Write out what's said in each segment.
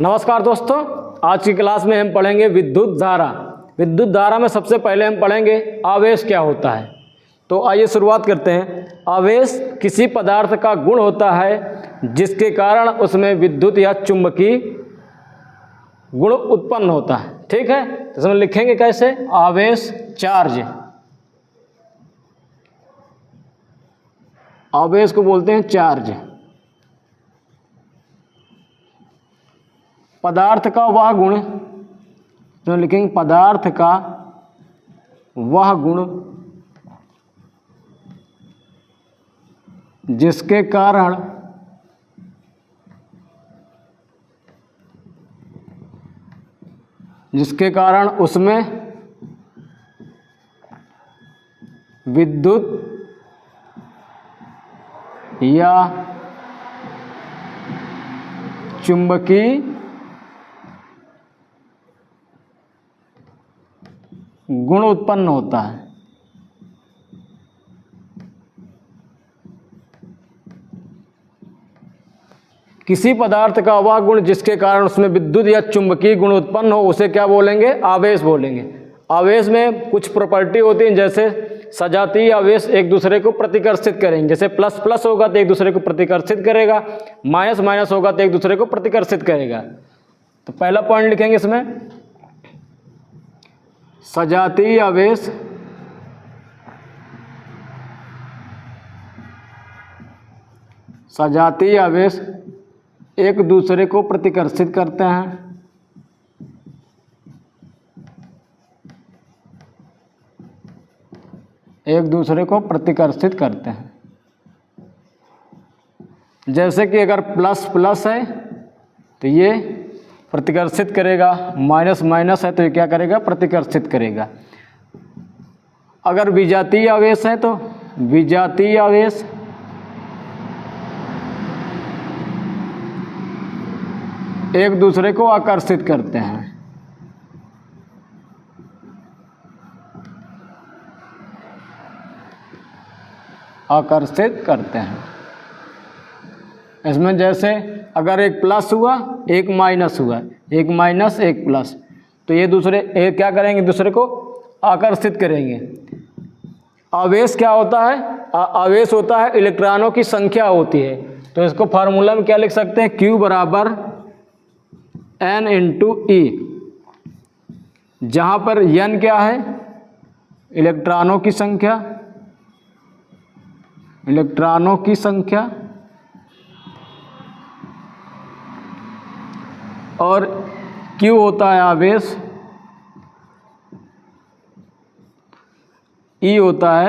नमस्कार दोस्तों, आज की क्लास में हम पढ़ेंगे विद्युत धारा। विद्युत धारा में सबसे पहले हम पढ़ेंगे आवेश क्या होता है। तो आइए शुरुआत करते हैं। आवेश किसी पदार्थ का गुण होता है जिसके कारण उसमें विद्युत या चुंबकीय गुण उत्पन्न होता है। ठीक है, तो इसमें लिखेंगे कैसे? आवेश चार्ज। आवेश को बोलते हैं चार्ज। पदार्थ का वह गुण, तो लिखेंगे पदार्थ का वह गुण जिसके कारण उसमें विद्युत या चुंबकीय गुण उत्पन्न होता है। किसी पदार्थ का वह गुण जिसके कारण उसमें विद्युत या चुंबकीय गुण उत्पन्न हो उसे क्या बोलेंगे? आवेश बोलेंगे। आवेश में कुछ प्रॉपर्टी होती है, जैसे सजातीय आवेश एक दूसरे को प्रतिकर्षित करेंगे। जैसे प्लस प्लस होगा तो एक दूसरे को प्रतिकर्षित करेगा, माइनस माइनस होगा तो एक दूसरे को प्रतिकर्षित करेगा। तो पहला पॉइंट लिखेंगे इसमें, सजातीय आवेश एक दूसरे को प्रतिकर्षित करते हैं। एक दूसरे को प्रतिकर्षित करते हैं। जैसे कि अगर प्लस प्लस है तो ये प्रतिकर्षित करेगा, माइनस माइनस है तो ये क्या करेगा? प्रतिकर्षित करेगा। अगर विजातीय आवेश है तो विजातीय आवेश एक दूसरे को आकर्षित करते हैं। आकर्षित करते हैं। इसमें जैसे अगर एक प्लस हुआ एक माइनस हुआ, एक माइनस एक प्लस, तो ये दूसरे एक क्या करेंगे? दूसरे को आकर्षित करेंगे। आवेश क्या होता है? आवेश होता है इलेक्ट्रॉनों की संख्या होती है। तो इसको फार्मूला में क्या लिख सकते हैं? Q बराबर N इंटू E, जहाँ पर N क्या है? इलेक्ट्रॉनों की संख्या। इलेक्ट्रॉनों की संख्या और Q होता है आवेश, E होता है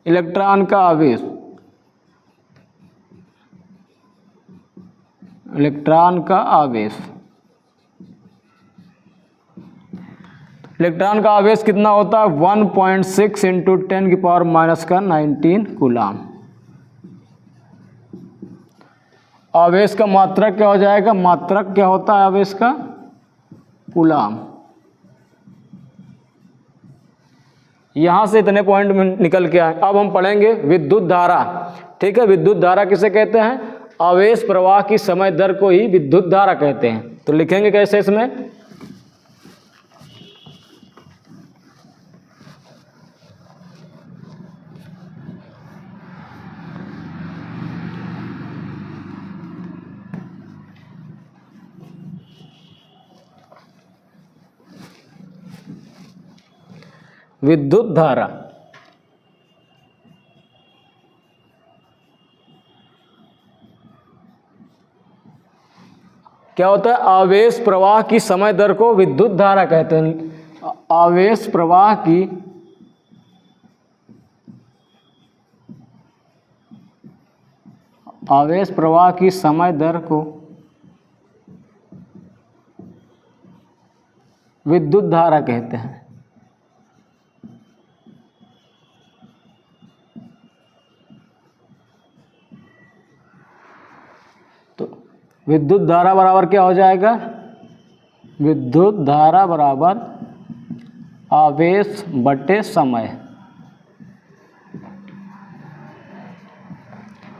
इलेक्ट्रॉन का आवेश। इलेक्ट्रॉन का आवेश। इलेक्ट्रॉन का आवेश कितना होता है? 1.6 इंटू 10⁻⁻⁹ कूलाम। आवेश का मात्रक क्या हो जाएगा? मात्रक क्या होता है आवेश का? कूलाम। यहां से इतने पॉइंट में निकल के आए। अब हम पढ़ेंगे विद्युत धारा। ठीक है, विद्युत धारा किसे कहते हैं? आवेश प्रवाह की समय दर को ही विद्युत धारा कहते हैं। तो लिखेंगे कैसे इसमें? विद्युत धारा क्या होता है? आवेश प्रवाह की समय दर को विद्युत धारा कहते हैं। आवेश प्रवाह की समय दर को विद्युत धारा कहते हैं। विद्युत धारा बराबर क्या हो जाएगा? विद्युत धारा बराबर आवेश बटे समय।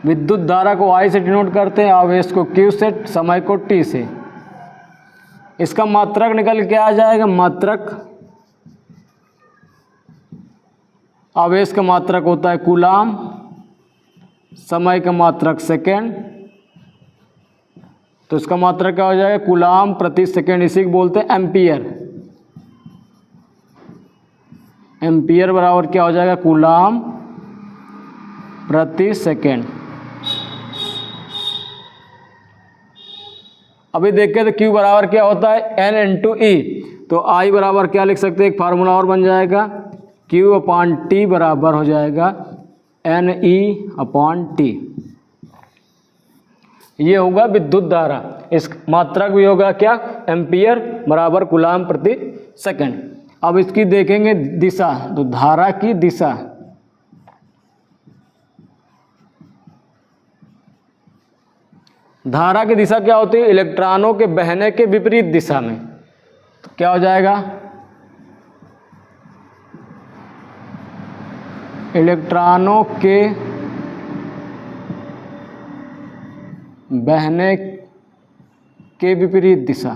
विद्युत धारा को I से डिनोट करते हैं, आवेश को Q से, समय को T से। इसका मात्रक निकल के आ जाएगा, मात्रक, आवेश का मात्रक होता है कूलाम, समय का मात्रक सेकेंड, तो इसका मात्रक क्या हो जाएगा, कूलाम प्रति सेकेंड, इसी को बोलते हैं एम्पियर। एम्पियर बराबर क्या हो जाएगा, कूलाम प्रति सेकेंड। अभी देखते हैं तो Q बराबर क्या होता है, N इंटू ई, तो I बराबर क्या लिख सकते हैं, एक फार्मूला और बन जाएगा, Q अपॉन T बराबर हो जाएगा NE अपॉन T। ये होगा विद्युत धारा, इस मात्रक भी होगा क्या, एम्पियर बराबर कूलाम प्रति सेकंड। अब इसकी देखेंगे दिशा, तो धारा की दिशा, धारा की दिशा क्या होती है, इलेक्ट्रॉनों के बहने के विपरीत दिशा में, तो क्या हो जाएगा, इलेक्ट्रॉनों के बहने के विपरीत दिशा।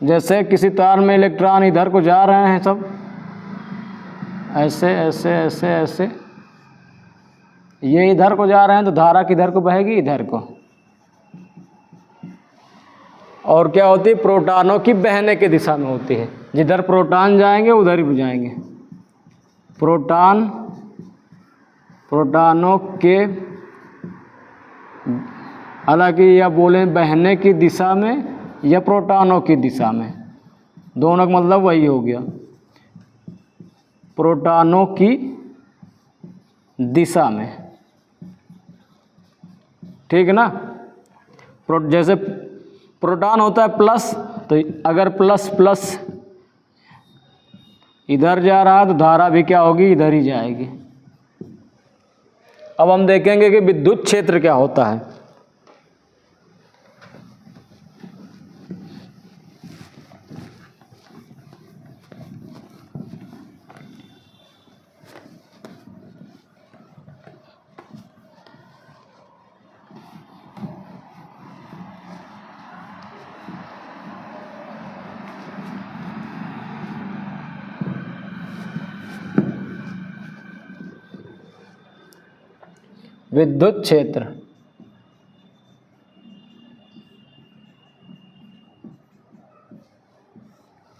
जैसे किसी तार में इलेक्ट्रॉन इधर को जा रहे हैं, सब ऐसे ऐसे ऐसे ऐसे, ये इधर को जा रहे हैं तो धारा किधर को बहेगी, इधर को। और क्या होती है, प्रोटॉनों की बहने की दिशा में होती है, जिधर प्रोटॉन जाएंगे उधर ही जाएंगे। प्रोटॉन, प्रोटॉनों के, हालांकि या बोले बहने की दिशा में या प्रोटॉनों की दिशा में, दोनों का मतलब वही हो गया, प्रोटॉनों की दिशा में, ठीक है ना। जैसे प्रोटॉन होता है प्लस, तो अगर प्लस प्लस इधर जा रहा है तो धारा भी क्या होगी, इधर ही जाएगी। अब हम देखेंगे कि विद्युत क्षेत्र क्या होता है। विद्युत क्षेत्र,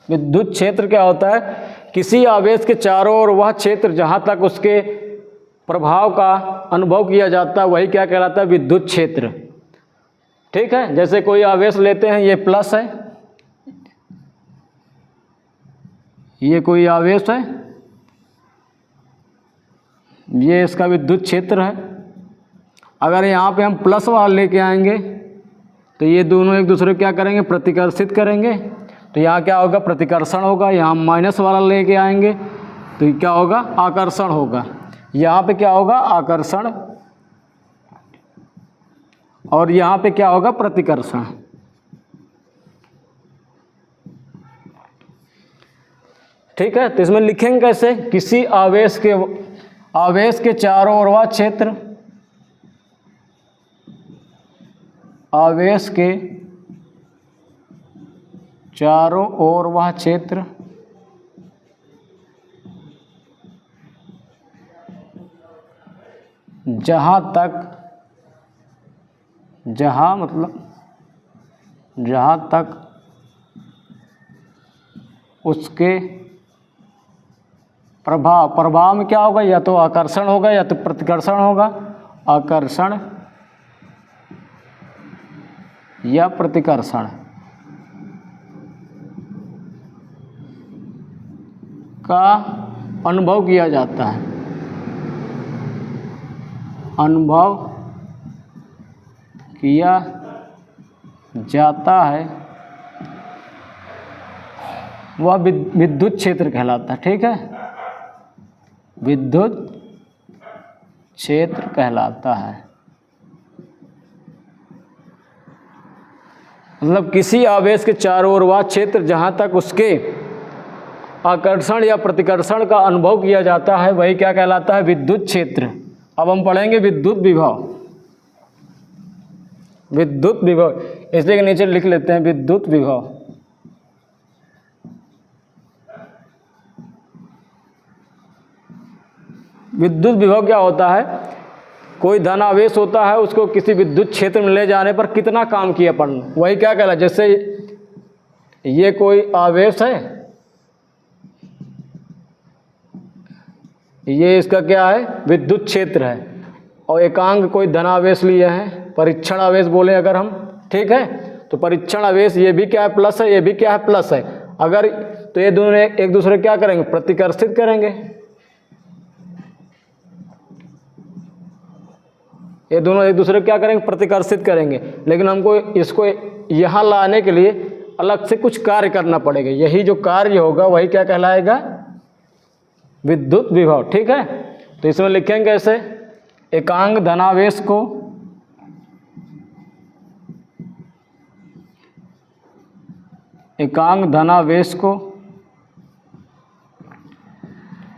विद्युत क्षेत्र क्या होता है, किसी आवेश के चारों ओर वह क्षेत्र जहां तक उसके प्रभाव का अनुभव किया जाता है वही क्या कहलाता है, विद्युत क्षेत्र। ठीक है, जैसे कोई आवेश लेते हैं, ये प्लस है, ये कोई आवेश है, ये इसका विद्युत क्षेत्र है। अगर यहाँ पे हम प्लस वाला लेके आएंगे तो ये दोनों एक दूसरे को क्या करेंगे, प्रतिकर्षित करेंगे, तो यहाँ क्या होगा, प्रतिकर्षण होगा। यहाँ माइनस वाला लेके आएंगे तो क्या होगा, आकर्षण होगा। यहाँ पे क्या होगा, आकर्षण, और यहाँ पे क्या होगा, प्रतिकर्षण। ठीक है, तो इसमें लिखेंगे कैसे, किसी आवेश के चारों ओर वह क्षेत्र, आवेश के चारों ओर वह क्षेत्र जहाँ तक उसके प्रभाव में क्या होगा, या तो आकर्षण होगा या तो प्रतिकर्षण होगा, आकर्षण या प्रतिकर्षण का अनुभव किया जाता है, अनुभव किया जाता है, वह विद्युत क्षेत्र कहलाता है। ठीक है, विद्युत क्षेत्र कहलाता है। मतलब किसी आवेश के चारों ओर वह क्षेत्र जहाँ तक उसके आकर्षण या प्रतिकर्षण का अनुभव किया जाता है वही क्या कहलाता है, विद्युत क्षेत्र। अब हम पढ़ेंगे विद्युत विभव। विद्युत विभव, इसलिए के नीचे लिख लेते हैं विद्युत विभव। विद्युत विभव क्या होता है? कोई धन आवेश होता है, उसको किसी विद्युत क्षेत्र में ले जाने पर कितना काम किया अपन, वही क्या कहला। जैसे ये कोई आवेश है, ये इसका क्या है? विद्युत क्षेत्र है। और एकांक कोई धनावेश लिए हैं, परीक्षण आवेश बोले अगर हम, ठीक है। तो परीक्षण आवेश ये भी क्या है? प्लस है, ये भी क्या है? प्लस है। अगर तो ये दोनों एक दूसरे क्या करेंगे? प्रतिकर्षित करेंगे। ये दोनों एक दूसरे क्या करेंगे? प्रतिकर्षित करेंगे। लेकिन हमको इसको यहाँ लाने के लिए अलग से कुछ कार्य करना पड़ेगा। यही जो कार्य होगा वही क्या कहलाएगा? विद्युत विभव, ठीक है। तो इसमें लिखेंगे ऐसे, एकांक धनावेश को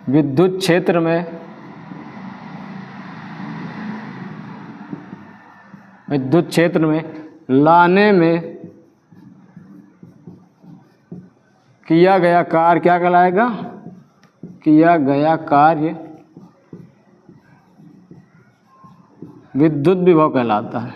विद्युत क्षेत्र में लाने में किया गया कार्य क्या कहलाएगा? किया गया कार्य विद्युत विभव कहलाता है।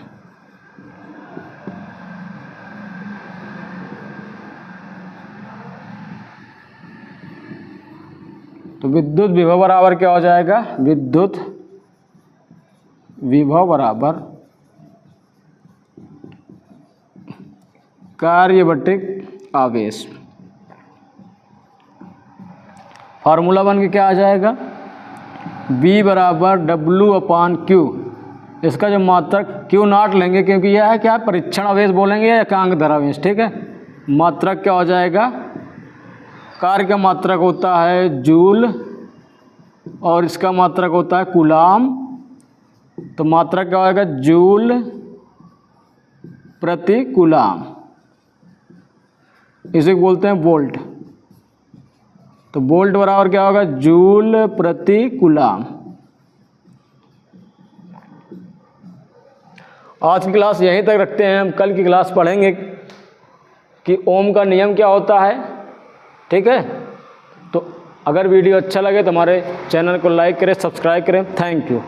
तो विद्युत विभव बराबर क्या हो जाएगा? विद्युत विभव बराबर कार्य बटे आवेश। फार्मूला बन के क्या आ जाएगा? B बराबर W/Q। इसका जो मात्रक Q0 लेंगे, क्योंकि यह है क्या? परीक्षण आवेश बोलेंगे या एकांक धनावेश, ठीक है। मात्रक क्या हो जाएगा? कार्य का मात्रक होता है जूल और इसका मात्रक होता है कूलाम। तो मात्रक क्या होगा? जूल प्रति कूलाम, इसे बोलते हैं वोल्ट। तो वोल्ट बराबर क्या होगा? जूल प्रति कूलाम। आज की क्लास यहीं तक रखते हैं। हम कल की क्लास पढ़ेंगे कि ओम का नियम क्या होता है, ठीक है। तो अगर वीडियो अच्छा लगे तो हमारे चैनल को लाइक करें, सब्सक्राइब करें। Thank you.